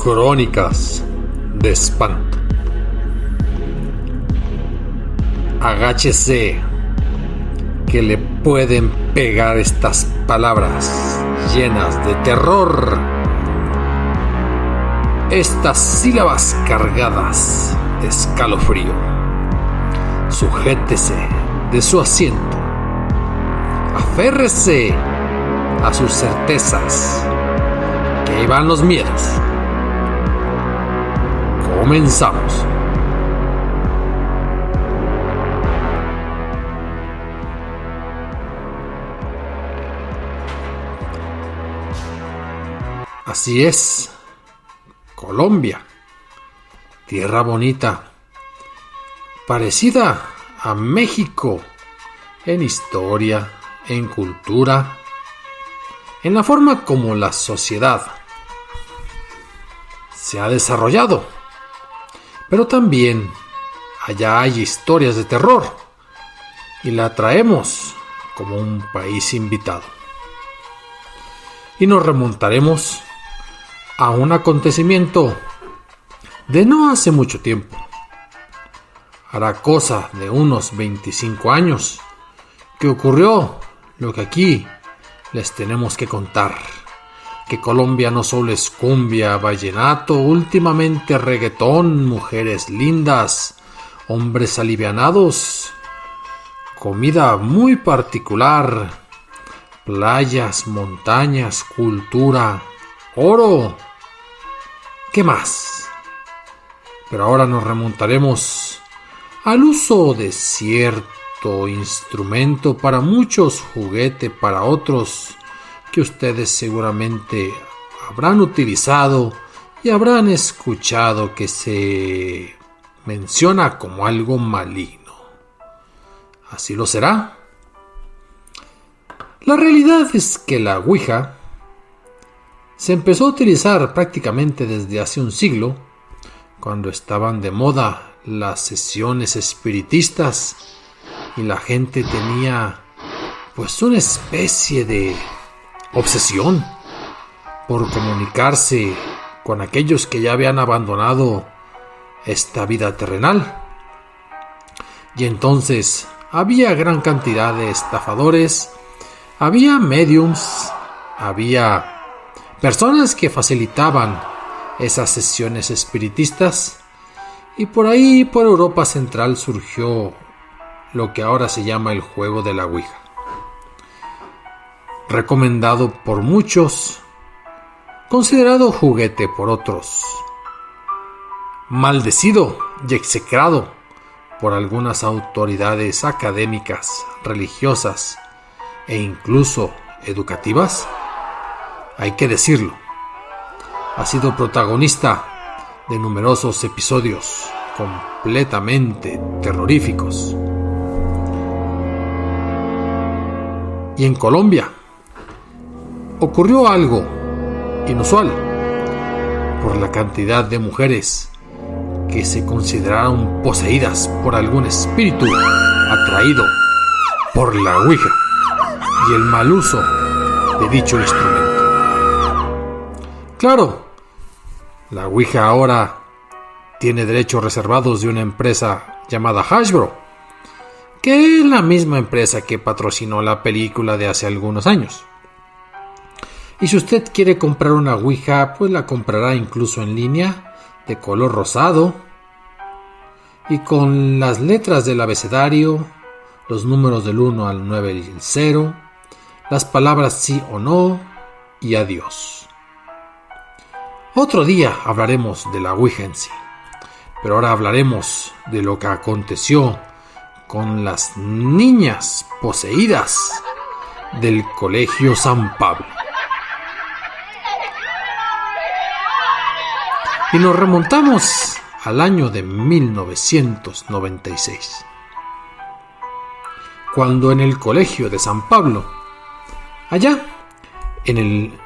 Crónicas de espanto. Agáchese, que le pueden pegar estas palabras llenas de terror, estas sílabas cargadas de escalofrío. Sujétese de su asiento, aférrese a sus certezas, que ahí van los miedos. Comenzamos. Así es, Colombia, tierra bonita, parecida a México en historia, en cultura, en la forma como la sociedad se ha desarrollado. Pero también allá hay historias de terror y la traemos como un país invitado. Y nos remontaremos a un acontecimiento de no hace mucho tiempo. Hará cosa de unos 25 años que ocurrió lo que aquí les tenemos que contar. Que Colombia no solo es cumbia, vallenato, últimamente reggaetón, mujeres lindas, hombres alivianados, comida muy particular, playas, montañas, cultura, oro. ¿Qué más? Pero ahora nos remontaremos al uso de cierto instrumento, para muchos juguete, para otros que ustedes seguramente habrán utilizado y habrán escuchado que se menciona como algo maligno. ¿Así lo será? La realidad es que la Ouija se empezó a utilizar prácticamente desde hace un siglo, cuando estaban de moda las sesiones espiritistas y la gente tenía pues una especie de obsesión por comunicarse con aquellos que ya habían abandonado esta vida terrenal. Y entonces había gran cantidad de estafadores, había mediums, había personas que facilitaban esas sesiones espiritistas, y por ahí, por Europa Central, surgió lo que ahora se llama el juego de la Ouija. Recomendado por muchos, considerado juguete por otros, maldecido y execrado por algunas autoridades académicas, religiosas e incluso educativas. Hay que decirlo, ha sido protagonista de numerosos episodios completamente terroríficos. Y en Colombia ocurrió algo inusual por la cantidad de mujeres que se consideraron poseídas por algún espíritu atraído por la Ouija y el mal uso de dicho instrumento. Claro, la Ouija ahora tiene derechos reservados de una empresa llamada Hasbro, que es la misma empresa que patrocinó la película de hace algunos años. Y si usted quiere comprar una Ouija, pues la comprará incluso en línea, de color rosado, y con las letras del abecedario, los números del 1 al 9 y el 0, las palabras sí o no y adiós. Otro día hablaremos de la Ouija en sí, pero ahora hablaremos de lo que aconteció con las niñas poseídas del Colegio San Pablo. Y nos remontamos al año de 1996, cuando en el Colegio de San Pablo, allá en el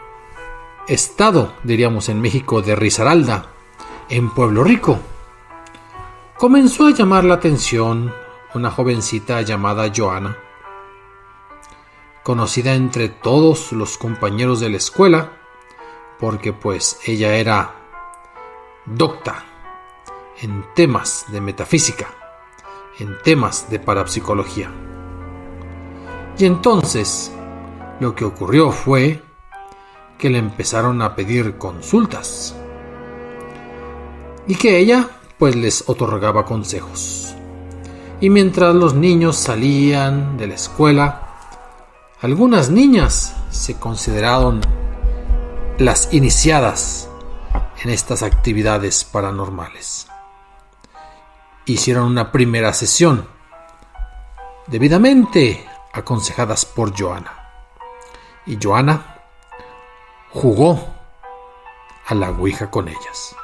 estado, diríamos en México, de Risaralda, en Pueblo Rico, comenzó a llamar la atención una jovencita llamada Joana, conocida entre todos los compañeros de la escuela, porque pues ella era docta en temas de metafísica, en temas de parapsicología. Y entonces lo que ocurrió fue que le empezaron a pedir consultas y que ella pues les otorgaba consejos. Y mientras los niños salían de la escuela, algunas niñas se consideraron las iniciadas en estas actividades paranormales. Hicieron una primera sesión, debidamente aconsejadas por Johanna. Y Johanna jugó a la ouija con ellas.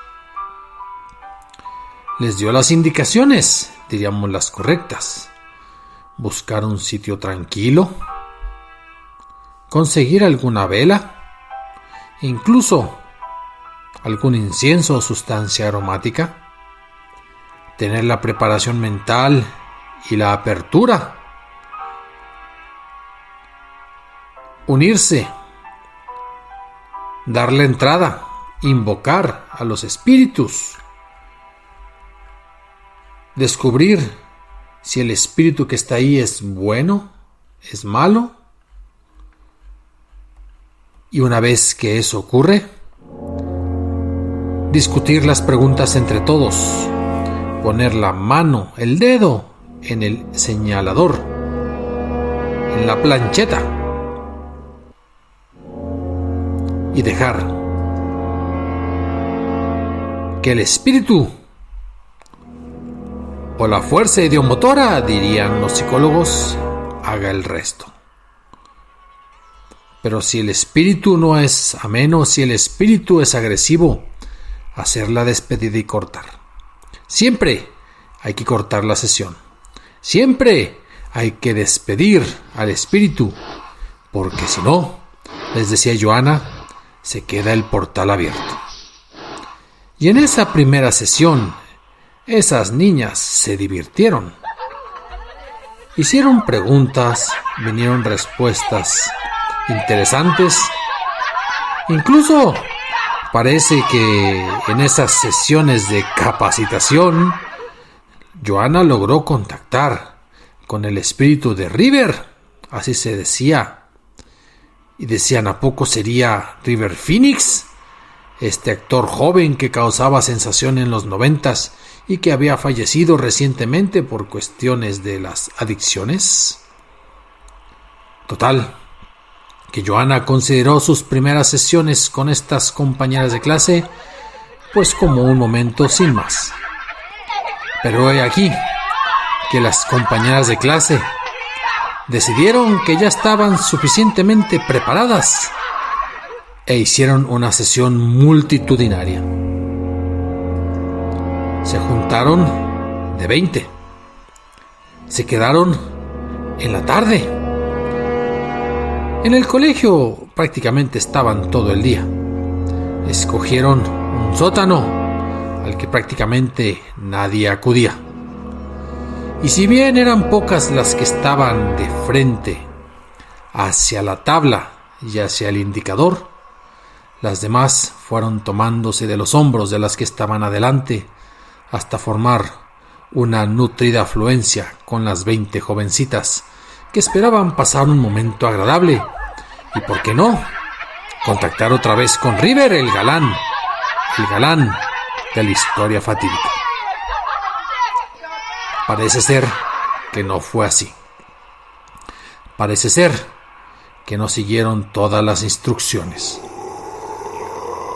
Les dio las indicaciones, diríamos las correctas. Buscar un sitio tranquilo, conseguir alguna vela, incluso algún incienso o sustancia aromática, tener la preparación mental y la apertura, unirse, darle entrada, invocar a los espíritus, descubrir si el espíritu que está ahí es bueno, es malo. Y una vez que eso ocurre, discutir las preguntas entre todos, poner la mano, el dedo en el señalador, en la plancheta, y dejar que el espíritu o la fuerza ideomotora, dirían los psicólogos, haga el resto. Pero si el espíritu no es ameno, si el espíritu es agresivo, hacer la despedida y cortar. Siempre hay que cortar la sesión. Siempre hay que despedir al espíritu, porque si no, les decía Johanna, se queda el portal abierto. Y en esa primera sesión, esas niñas se divirtieron. Hicieron preguntas, vinieron respuestas interesantes. Incluso parece que en esas sesiones de capacitación, Johanna logró contactar con el espíritu de River, así se decía. Y decían, ¿a poco sería River Phoenix? Este actor joven que causaba sensación en los 90s y que había fallecido recientemente por cuestiones de las adicciones. Total, que Johanna consideró sus primeras sesiones con estas compañeras de clase pues como un momento sin más. Pero he aquí que las compañeras de clase decidieron que ya estaban suficientemente preparadas e hicieron una sesión multitudinaria. Se juntaron de 20. Se quedaron en la tarde. En el colegio prácticamente estaban todo el día. Escogieron un sótano al que prácticamente nadie acudía. Y si bien eran pocas las que estaban de frente hacia la tabla y hacia el indicador, las demás fueron tomándose de los hombros de las que estaban adelante hasta formar una nutrida afluencia con las 20 jovencitas que esperaban pasar un momento agradable y, ¿por qué no?, contactar otra vez con River, el galán de la historia fatídica. Parece ser que no fue así. Parece ser que no siguieron todas las instrucciones.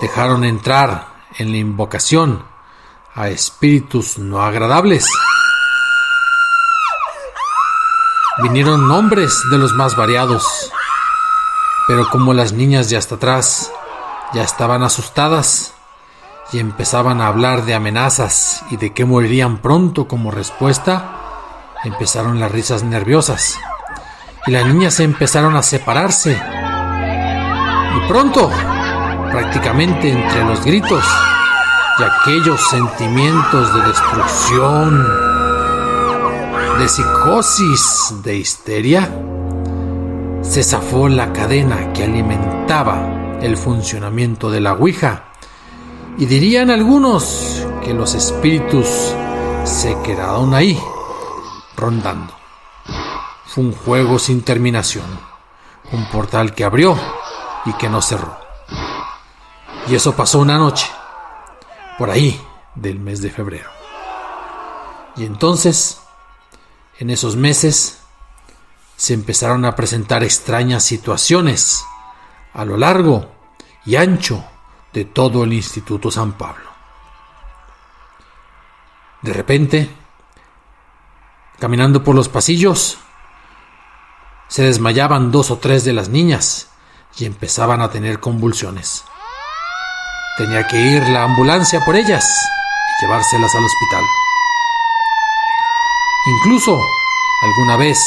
Dejaron entrar en la invocación a espíritus no agradables. Vinieron nombres de los más variados, pero como las niñas de hasta atrás ya estaban asustadas y empezaban a hablar de amenazas y de que morirían pronto como respuesta, empezaron las risas nerviosas y las niñas se empezaron a separarse. Y pronto, prácticamente entre los gritos y aquellos sentimientos de destrucción, de psicosis, de histeria, se zafó la cadena que alimentaba el funcionamiento de la ouija Y dirían algunos que los espíritus se quedaron ahí, rondando. Fue un juego sin terminación, un portal que abrió y que no cerró. Y eso pasó una noche, por ahí del mes de febrero. Y entonces, en esos meses, se empezaron a presentar extrañas situaciones a lo largo y ancho de todo el Instituto San Pablo. De repente, caminando por los pasillos, se desmayaban 2 o 3 de las niñas y empezaban a tener convulsiones. Tenía que ir la ambulancia por ellas y llevárselas al hospital. Incluso, alguna vez,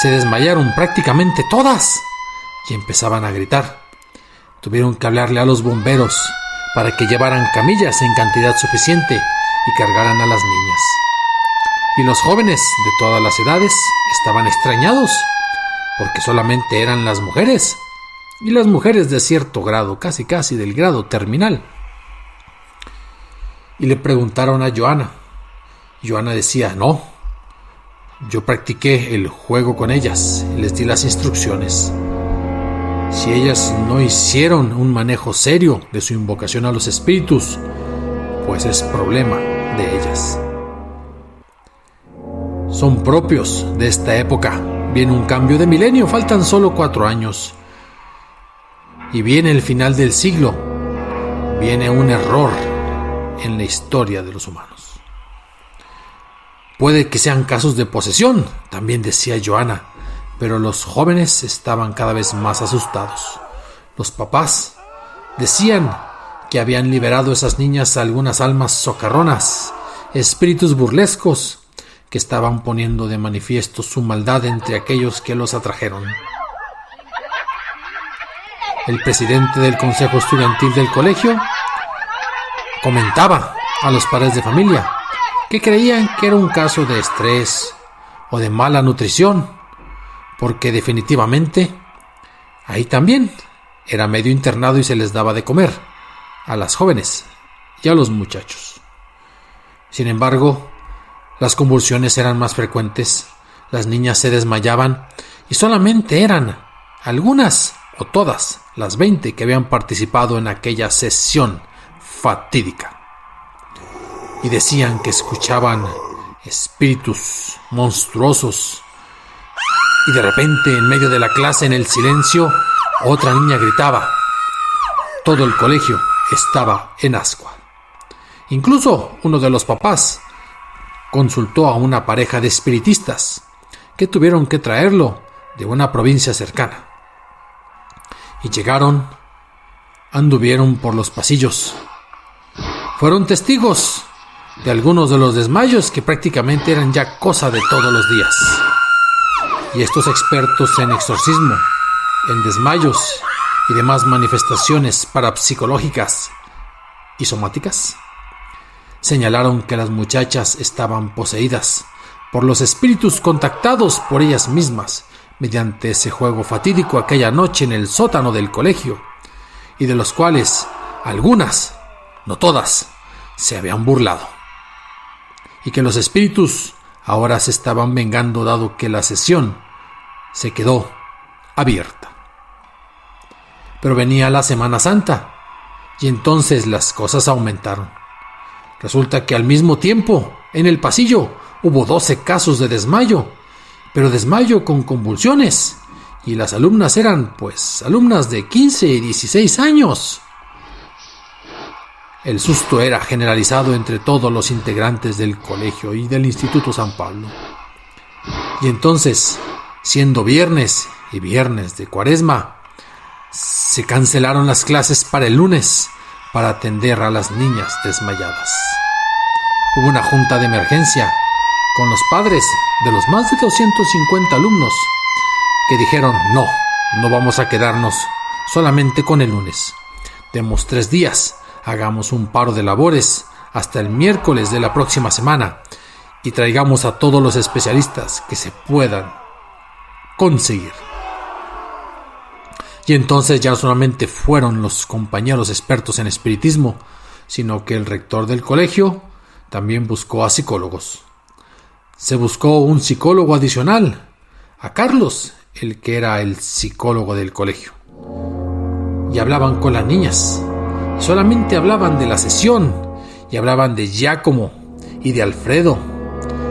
se desmayaron prácticamente todas y empezaban a gritar. Tuvieron que hablarle a los bomberos para que llevaran camillas en cantidad suficiente y cargaran a las niñas. Y los jóvenes de todas las edades estaban extrañados, porque solamente eran las mujeres, y las mujeres de cierto grado, casi del grado terminal. Y le preguntaron a Johanna. Johanna decía, no, yo practiqué el juego con ellas, les di las instrucciones. Si ellas no hicieron un manejo serio de su invocación a los espíritus, pues es problema de ellas. Son propios de esta época. Viene un cambio de milenio, faltan solo 4 años. Y viene el final del siglo. Viene un error en la historia de los humanos. Puede que sean casos de posesión, también decía Johanna, pero los jóvenes estaban cada vez más asustados. Los papás decían que habían liberado a esas niñas a algunas almas socarronas, espíritus burlescos, que estaban poniendo de manifiesto su maldad entre aquellos que los atrajeron. El presidente del consejo estudiantil del colegio comentaba a los padres de familia que creían que era un caso de estrés o de mala nutrición, porque definitivamente ahí también era medio internado y se les daba de comer a las jóvenes y a los muchachos. Sin embargo, las convulsiones eran más frecuentes, las niñas se desmayaban y solamente eran algunas o todas las 20 que habían participado en aquella sesión fatídica. Y decían que escuchaban espíritus monstruosos. Y de repente, en medio de la clase, en el silencio, otra niña gritaba. Todo el colegio estaba en ascua. Incluso uno de los papás consultó a una pareja de espiritistas que tuvieron que traerlo de una provincia cercana. Y llegaron, anduvieron por los pasillos. Fueron testigos de algunos de los desmayos que prácticamente eran ya cosa de todos los días. Y estos expertos en exorcismo, en desmayos y demás manifestaciones parapsicológicas y somáticas, señalaron que las muchachas estaban poseídas por los espíritus contactados por ellas mismas mediante ese juego fatídico aquella noche en el sótano del colegio, y de los cuales algunas, no todas, se habían burlado. Y que los espíritus ahora se estaban vengando dado que la sesión se quedó abierta. Pero venía la Semana Santa y entonces las cosas aumentaron. Resulta que al mismo tiempo, en el pasillo, hubo 12 casos de desmayo, pero desmayo con convulsiones, y las alumnas eran, pues, alumnas de 15 y 16 años. El susto era generalizado entre todos los integrantes del colegio y del Instituto San Pablo. Y entonces, siendo viernes y viernes de Cuaresma, se cancelaron las clases para el lunes para atender a las niñas desmayadas. Hubo una junta de emergencia con los padres de los más de 250 alumnos que dijeron, no vamos a quedarnos solamente con el lunes. Demos 3 días, hagamos un paro de labores hasta el miércoles de la próxima semana y traigamos a todos los especialistas que se puedan conseguir. Y entonces ya no solamente fueron los compañeros expertos en espiritismo, sino que el rector del colegio también buscó a psicólogos. Se buscó un psicólogo adicional, a Carlos, el que era el psicólogo del colegio. Y hablaban con las niñas. Solamente hablaban de la sesión, y hablaban de Giacomo y de Alfredo,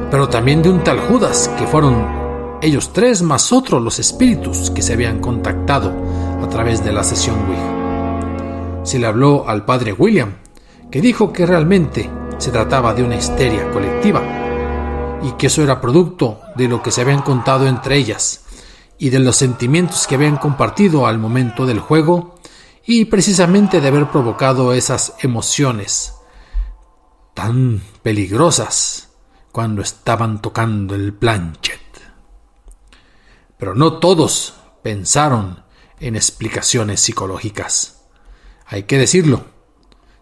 pero también de un tal Judas, que fueron ellos tres más otros los espíritus que se habían contactado a través de la sesión Ouija. Se le habló al padre William, que dijo que realmente se trataba de una histeria colectiva y que eso era producto de lo que se habían contado entre ellas y de los sentimientos que habían compartido al momento del juego y precisamente de haber provocado esas emociones tan peligrosas cuando estaban tocando el planchet. Pero no todos pensaron en explicaciones psicológicas. Hay que decirlo.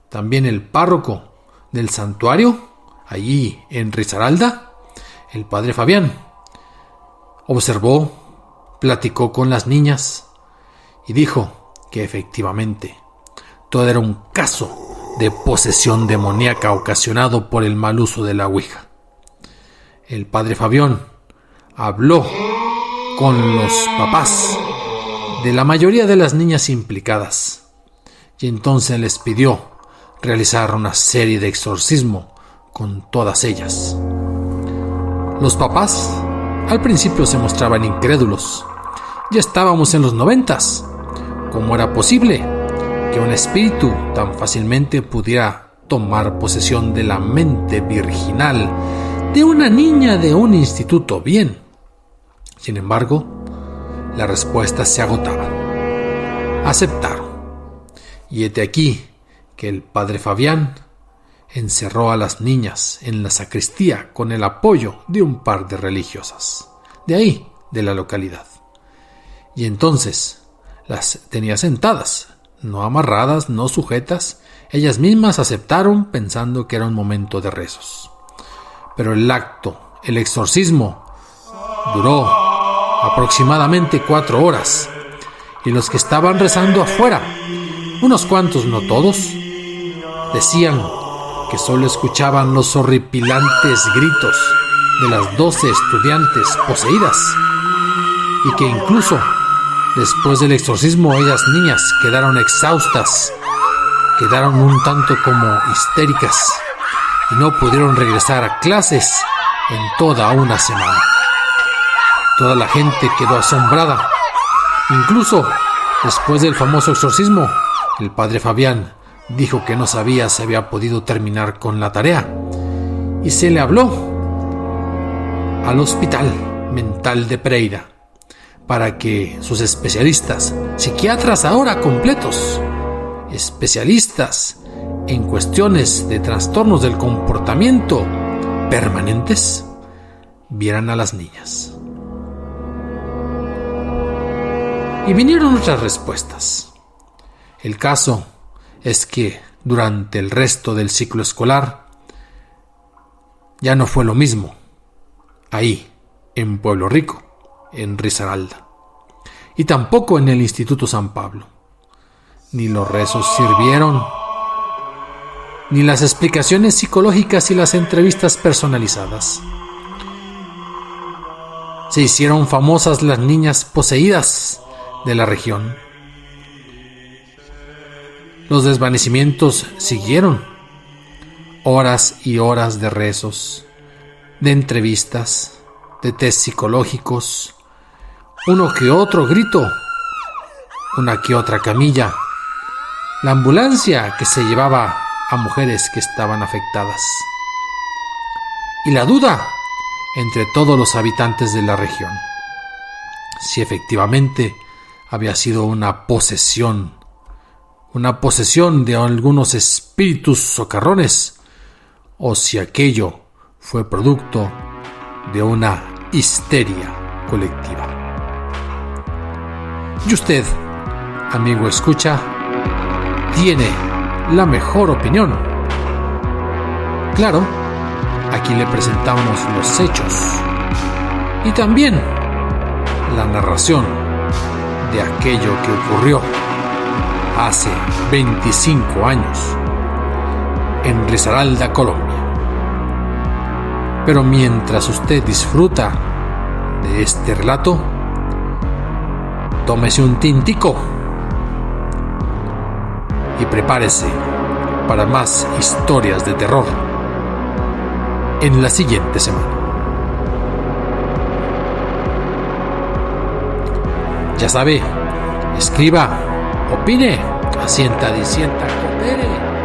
También el párroco del santuario, allí en Risaralda, el padre Fabián, observó, platicó con las niñas y dijo que efectivamente todo era un caso de posesión demoníaca ocasionado por el mal uso de la Ouija. El padre Fabián habló con los papás de la mayoría de las niñas implicadas y entonces les pidió realizar una serie de exorcismo con todas ellas. Los papás al principio se mostraban incrédulos. Ya estábamos en los 90s. ¿Cómo era posible que un espíritu tan fácilmente pudiera tomar posesión de la mente virginal de una niña de un instituto bien? Sin embargo, la respuesta se agotaba. Aceptaron. Y hete aquí que el padre Fabián encerró a las niñas en la sacristía con el apoyo de un par de religiosas, de ahí, de la localidad. Y entonces las tenía sentadas, no amarradas, no sujetas. Ellas mismas aceptaron pensando que era un momento de rezos. Pero el acto, el exorcismo, duró aproximadamente 4 horas. Y los que estaban rezando afuera, unos cuantos, no todos, decían que solo escuchaban los horripilantes gritos de las 12 estudiantes poseídas y que incluso después del exorcismo ellas niñas quedaron exhaustas, quedaron un tanto como histéricas y no pudieron regresar a clases en toda una semana. Toda la gente quedó asombrada. Incluso después del famoso exorcismo, el padre Fabián dijo que no sabía si había podido terminar con la tarea y se le habló al Hospital Mental de Pereira para que sus especialistas, psiquiatras ahora completos, especialistas en cuestiones de trastornos del comportamiento permanentes, vieran a las niñas. Y vinieron otras respuestas. El caso es que durante el resto del ciclo escolar ya no fue lo mismo ahí, en Pueblo Rico, en Risaralda, y tampoco en el Instituto San Pablo. Ni los rezos sirvieron, ni las explicaciones psicológicas y las entrevistas personalizadas. Se hicieron famosas las niñas poseídas de la región. Los desvanecimientos siguieron. Horas y horas de rezos, de entrevistas, de test psicológicos, uno que otro grito, una que otra camilla, la ambulancia que se llevaba a mujeres que estaban afectadas. Y la duda entre todos los habitantes de la región, si efectivamente había sido una posesión de algunos espíritus socarrones, o si aquello fue producto de una histeria colectiva. Y usted, amigo escucha, tiene la mejor opinión. Claro, aquí le presentamos los hechos y también la narración de aquello que ocurrió hace 25 años en Risaralda, Colombia. Pero mientras usted disfruta de este relato, tómese un tintico y prepárese para más historias de terror en la siguiente semana. Ya sabe, escriba, opine, asienta, disienta, coopere.